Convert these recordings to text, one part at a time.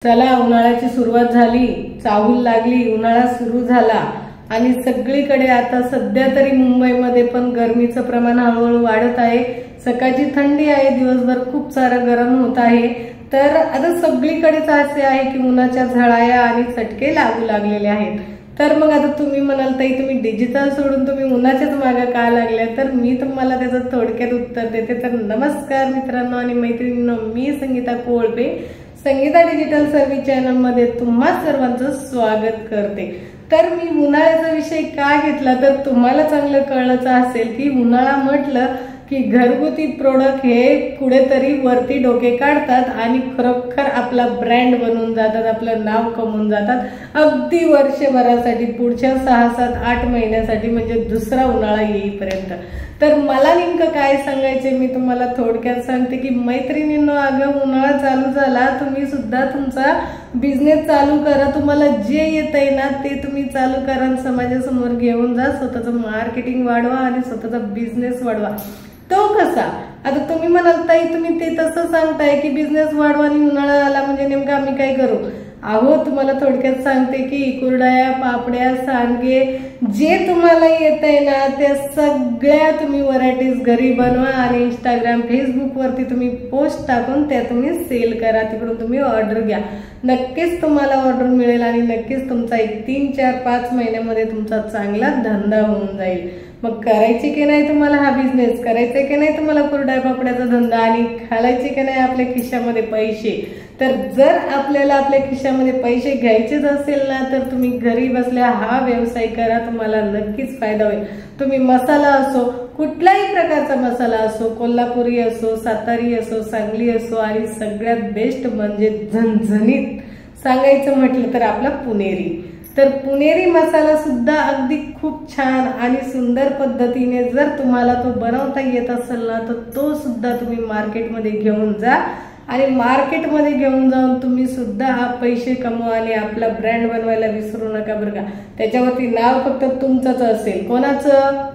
चला उन्हाळ्याची सुरुवात झाली, चाहूल लागली, उन्हाळा सुरू झाला आणि सगळीकडे आता सध्या तरी मुंबईमध्ये पण गरमीचं प्रमाण हळूहळू वाढत आहे। सकाळची थंडी आहे, दिवसभर खूप सारं गरम होत आहे। तर आता सगळीकडेच असे आहे की उन्हाच्या झळाया आणि चटके लागू लागलेले आहेत। तर मग आता तुम्ही म्हणाल ताई तुम्ही डिजिटल सोडून तुम्ही उन्हाच्याच मागे का लागल्या, तर मी तुम्हाला त्याचं थोडक्यात उत्तर देते। तर नमस्कार मित्रांनो आणि मैत्रिणींनो, मी संगीता कोळपे संगीता डिजिटल सर्व्हिस चॅनल मध्ये तुम्हा सर्वांचं स्वागत करते। तर मी उन्हाळ्याचा विषय का घेतला तर तुम्हाला चांगलं कळलंच असेल की उन्हाळा म्हटलं की घरगुती प्रोडक्ट हे कुठेतरी वरती डोके काढतात आणि खरोखर आपला ब्रँड बनून जातात, आपलं नाव कमवून जातात अगदी वर्षभरासाठी, पुढच्या 6-7-8 महिन्यासाठी, म्हणजे दुसरा उन्हाळा येईपर्यंत। तर मला नेमकं काय सांगायचे मी तुम्हाला थोडक्यात सांगते की मैत्रिणींनो, अगं उन्हाळा चालू झाला, तुम्ही सुद्धा तुमचा बिझनेस चालू करा। तुम्हाला जे येतंय ना ते तुम्ही चालू करा आणि समाजासमोर घेऊन जा, स्वतःचं मार्केटिंग वाढवा आणि स्वतःचा बिझनेस वाढवा। तो कसा? आता तुम्ही म्हणाल ताई तुम्ही ते तसं सांगताय की बिझनेस वाढवा आणि उन्हाळा आला म्हणजे नेमकं आम्ही काय करू? अहो तुम्हाला थोडक्यात सांगते की कुरडया, पापड्या, सांडगे जे तुम्हाला येतंय ना त्या सगळ्या तुम्ही व्हरायटीज घरी बनवा आणि इंस्टाग्राम, फेसबुक वरती तुम्ही पोस्ट टाकून त्या तुम्ही सेल करा, तिकडून तुम्ही ऑर्डर घ्या। नक्कीच तुम्हाला ऑर्डर मिळेल आणि नक्कीच तुमचा एक 3-4-5 महिन्यामध्ये तुमचा चांगला धंदा होऊन जाईल। मग करायची की नाही तुम्हाला हा बिझनेस? करायचा की नाही तुम्हाला कुरडया पापड्याचा धंदा? आणि घालायचे की नाही आपल्या खिशामध्ये पैसे? तर जर आपल्याला आपल्या खिशामध्ये पैसे घ्यायचेच असेल ना तर तुम्ही घरी बसल्या हा व्यवसाय करा, तुम्हाला नक्कीच फायदा होईल। तुम्ही मसाला असो, कुठल्याही प्रकारचा मसाला असो, कोल्हापुरी असो, सातारी असो, सांगली असो आणि सगळ्यात बेस्ट म्हणजे झणझणीत सांगायचं म्हटलं तर आपला पुणेरी। तर पुणेरी मसाला सुद्धा अगदी खूप छान आणि सुंदर पद्धतीने जर तुम्हाला तो बनवता येत असेल ना तर तो सुद्धा तुम्ही मार्केटमध्ये घेऊन जा आणि मार्केटमध्ये घेऊन जाऊन तुम्ही सुद्धा पैसे कमवा आणि आपला ब्रँड बनवायला विसरू नका बरं का। त्याच्यावरती नाव फक्त तुमचंच असेल। कोणाचं?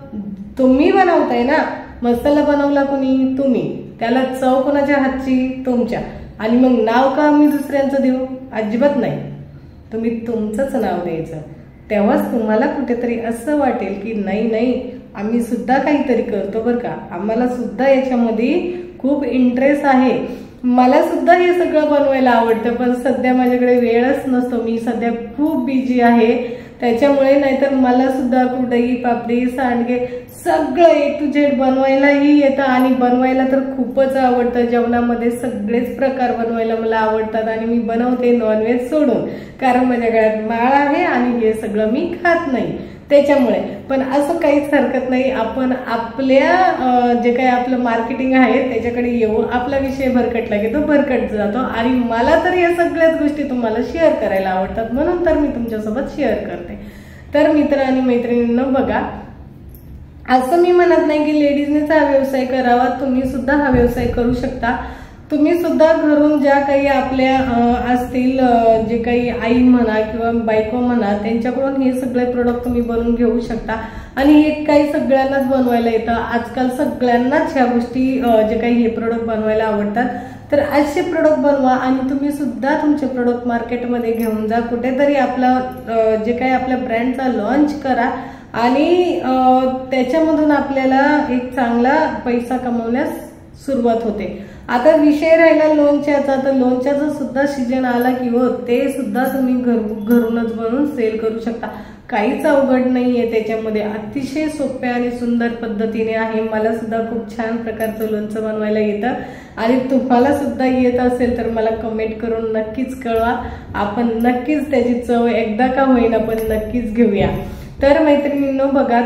तुम्ही बनवताय ना मसाला, बनवला कोणी? तुम्ही। त्याला चव कोणाच्या हातची? तुमच्या। आणि मग नाव का मी दुसऱ्यांचं देऊ? अजिबात नाही, तुम्ही तुमचंच नाव द्यायचं। तेव्हाच तुम्हाला कुठेतरी असं वाटेल की नाही नाही आम्ही सुद्धा काहीतरी करतो बरं का, आम्हाला सुद्धा याच्यामध्ये खूप इंटरेस्ट आहे, मला सुद्धा हे सगळं बनवायला आवडतं, पण सध्या माझ्याकडे वेळच नसतो, मी सध्या खूप बिझी आहे त्याच्यामुळे। नाहीतर मला सुद्धा कुरडई, पापडी, सांडगे सगळं A to Z बनवायलाही येतं आणि बनवायला तर खूपच आवडतं। जेवणामध्ये सगळेच प्रकार बनवायला मला आवडतात आणि मी बनवते नॉनव्हेज सोडून, कारण माझ्या गळ्यात माळ आहे आणि हे सगळं मी खात नाही त्याच्यामुळे। पण असं काहीच हरकत नाही, आपण आपल्या जे काही आपलं मार्केटिंग आहे त्याच्याकडे येऊ, आपला विषय भरकटला की तो भरकट जातो आणि मला तर या सगळ्याच गोष्टी तुम्हाला शेअर करायला आवडतात, म्हणून तर मी तुमच्यासोबत शेअर करते। तर मित्र आणि मैत्रिणींनो बघा, असं मी म्हणत नाही की लेडीजनेच हा व्यवसाय करावा, तुम्ही सुद्धा हा व्यवसाय करू शकता। तुम्ही सुद्धा घरून ज्या काही आपल्या असतील, जे काही आई म्हणा किंवा बायको म्हणा, त्यांच्याकडून हे सगळे प्रोडक्ट तुम्ही बनवून घेऊ शकता आणि हे काही सगळ्यांनाच बनवायला येतं। आजकाल सगळ्यांनाच ह्या गोष्टी जे काही हे प्रोडक्ट बनवायला आवडतात, तर असे प्रोडक्ट बनवा आणि तुम्ही सुद्धा तुमचे प्रोडक्ट मार्केटमध्ये घेऊन जा, कुठेतरी आपला जे काही आपल्या ब्रँडचा लॉन्च करा आणि त्याच्यामधून आपल्याला एक चांगला पैसा कमवण्यास सुरुवात होते। आता विषय राहिला लोणच्याचा, तर लोणच्याचा सुद्धा सीजन आला की हो ते सुद्धा तुम्ही घरूनच बनवून सेल करू शकता, काहीच अवघड नाहीये त्याच्यामध्ये, अतिशय सोप्या आणि सुंदर पद्धतीने आहे। मला सुद्धा खूप छान प्रकारचं लोणचं बनवायला येतं आणि तुम्हाला सुद्धा येत असेल तर मला कमेंट करून नक्कीच कळवा, आपण नक्कीच त्याची चव एकदा का होईना पण नक्कीच घेऊया। तर मैत्रिणींनो बघा,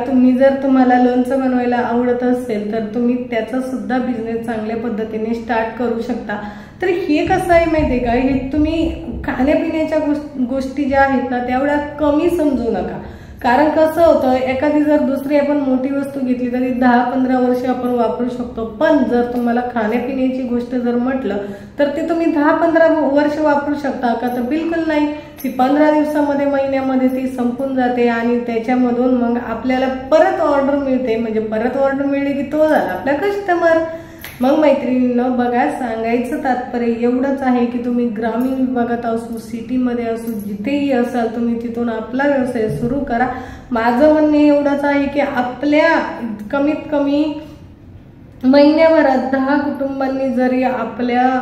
तुम्हाला लोणचं बनवायला आवडत असेल तर तुम्ही त्याचा सुद्धा बिझनेस चांगल्या पद्धतीने स्टार्ट करू शकता। तर हे कसं आहे माहितीये का, हे तुम्ही खाण्यापिण्याच्या गोष्टी ज्या आहेत ना तेवढ्या कमी समजू नका, कारण कसं होतं एखादी जर दुसरी आपण मोठी वस्तू घेतली तरी 10-15 वर्ष आपण वापरू शकतो, पण जर तुम्हाला खाण्यापिण्याची गोष्ट जर म्हटलं तर ते तुम्ही 10-15 वर्ष वापरू शकता का? तर बिलकुल नाही, ती 15 दिवसामध्ये, महिन्यामध्ये ती संपून जाते आणि त्याच्यामधून मग आपल्याला परत ऑर्डर मिळते, म्हणजे परत ऑर्डर मिळली की तो झाला आपला कस्टमर। मग मैत्रिणींनो बघा, सांगायचं तात्पर्य एवढंच आहे की तुम्ही ग्रामीण विभागात असू, सिटीमध्ये असू, जिथेही असाल तुम्ही तिथून आपला व्यवसाय सुरू करा. माझं म्हणणे एवढंच आहे की आपल्या कमीत कमी महिन्याभरात 10 कुटुंबांनी जरी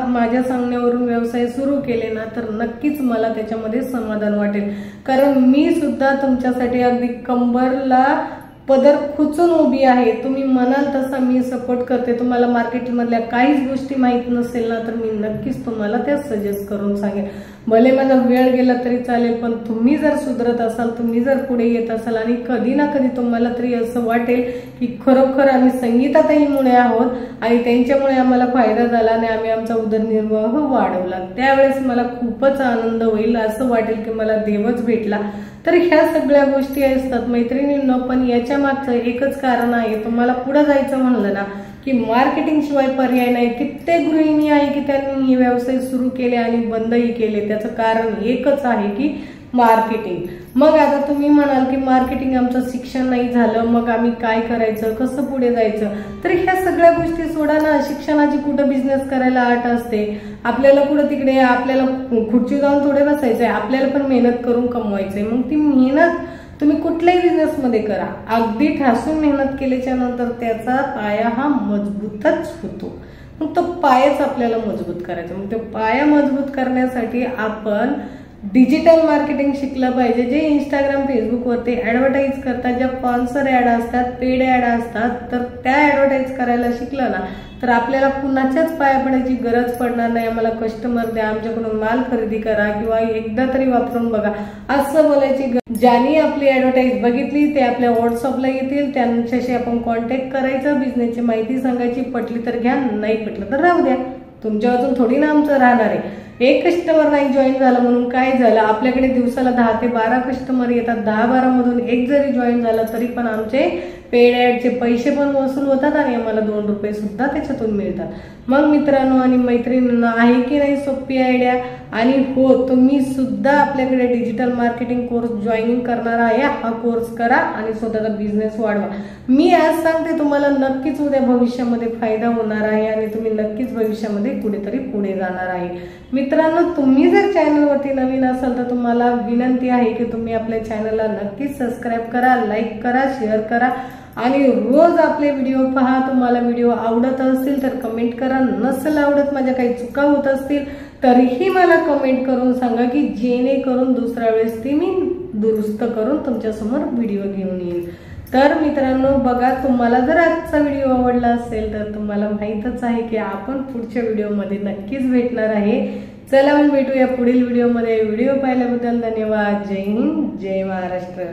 माझ्या सांगण्यावरून व्यवसाय सुरू केले ना, तर नक्कीच मला त्याच्यामध्ये समाधान वाटेल. कारण मी सुद्धा तुमच्यासाठी अगदी कंबरला पदर खुचून उभी आहे. तुम्ही म्हणाल तसा मी सपोर्ट करते. तुम्हाला मार्केटमधल्या काहीच गोष्टी माहित नसेल ना, तर मी नक्कीच तुम्हाला त्या सजेस्ट करून सांगेन. भले माझा वेळ गेला तरी चालेल, पण तुम्ही जर सुधरत असाल, तुम्ही जर पुढे येत असाल आणि कधी ना कधी तुम्हाला तरी असं वाटेल की खरोखर आम्ही संगीताताईमुळे आहोत आणि त्यांच्यामुळे आम्हाला फायदा झाला आणि आम्ही आमचा उदरनिर्वाह वाढवला, त्यावेळेस मला खूपच आनंद होईल. असं वाटेल की मला देवच भेटला. तर ह्या सगळ्या गोष्टी असतात मैत्रिणींनो. पण याच्या मागचं एकच कारण आहे, तुम्हाला पुढे जायचं म्हणलं ना की मार्केटिंग शिवाय पर्याय नाही. कित्येक गृहिणी आहे की त्यांनी हे व्यवसाय सुरू केले आणि बंदही केले. त्याचं कारण एकच आहे की मार्केटिंग. मग आता तुम्ही म्हणाल की मार्केटिंग आमचं शिक्षण नाही झालं, मग आम्ही काय करायचं, कसं पुढे जायचं. तर ह्या सगळ्या गोष्टी सोडा ना. शिक्षणाची कुठं बिझनेस करायला आट असते. आपल्याला कुठं तिकडे आपल्याला खुर्ची जाऊन थोडे बसायचंय, आपल्याला पण मेहनत करून कमवायचंय. मग ती मेहनत तुम्ही कुठल्याही बिझनेस मध्ये करा, अगदी ठासून मेहनत केल्याच्या नंतर त्याचा पाया हा मजबूतच होतो. मग तो पायाच आपल्याला मजबूत करायचा. मग तो पाया मजबूत करण्यासाठी आपण डिजिटल मार्केटिंग शिकलं पाहिजे. जे इंस्टाग्राम, फेसबुक वरती ऍडव्हर्टाईज करतात, ज्या स्पॉन्सर ऍड असतात, पेड ऍड असतात, तर त्या ऍडव्हर्टाईज करायला शिकलं ना, तर आपल्याला कुणाच्याच पाया पडायची गरज पडणार नाही. आम्हाला कस्टमर द्या, आमच्याकडून माल खरेदी करा किंवा एकदा तरी वापरून बघा असं बोलायची. ज्यांनी आपली ऍडव्हर्टाईज बघितली ते आपल्या व्हॉट्सअपला येतील, त्यांच्याशी आपण कॉन्टॅक्ट करायचं, बिझनेसची माहिती सांगायची. पटली तर घ्या, नाही पटलं तर राहू द्या. तुमच्या वाचून थोडी ना आमचं राहणार आहे. एक कस्टमर नाही जॉईन झाला म्हणून काय झालं, आपल्याकडे दिवसाला 10 ते 12 कस्टमर येतात. 10-12 मधून एक जरी जॉईन झाला तरी पण आमचे पेड ऍडचे पैसे पण वसूल होतात आणि आम्हाला 2 रुपये सुद्धा त्याच्यातून मिळतात. मग मित्रांनो आणि मैत्रिणींना, आहे की नाही सोपी आयडिया. आणि हो, तुम्ही सुद्धा आपल्याकडे डिजिटल मार्केटिंग कोर्स जॉईनिंग करणार आहे. हा कोर्स करा आणि स्वतःचा बिझनेस वाढवा. मी आज सांगते तुम्हाला नक्कीच उद्या भविष्यामध्ये फायदा होणार आहे आणि तुम्ही नक्कीच भविष्यामध्ये कुठेतरी पुढे जाणार आहे. मित्रांनो, तुम्ही जर चॅनलवरती नवीन असाल तर तुम्हाला विनंती आहे की तुम्ही आपल्या चॅनलला नक्कीच सबस्क्राईब करा, लाईक करा, शेअर करा आणि रोज आपले व्हिडिओ पहा. तुम्हाला व्हिडिओ आवडत असतील तर कमेंट करा, नसेल आवडत, माझ्या काही चुका होत असतील तरीही मला कमेंट करून सांगा की जेणेकरून दुसऱ्या वेळेस ती मी दुरुस्त करून तुमच्यासमोर व्हिडिओ घेऊन येईल. तर मित्रांनो बघा, तुम्हाला जर आजचा व्हिडिओ आवडला असेल तर तुम्हाला माहीतच आहे की आपण पुढच्या व्हिडिओमध्ये नक्कीच भेटणार आहे. चला मग भेटूया पुढील व्हिडिओमध्ये. व्हिडिओ पाहिल्याबद्दल धन्यवाद. जय हिंद, जय महाराष्ट्र.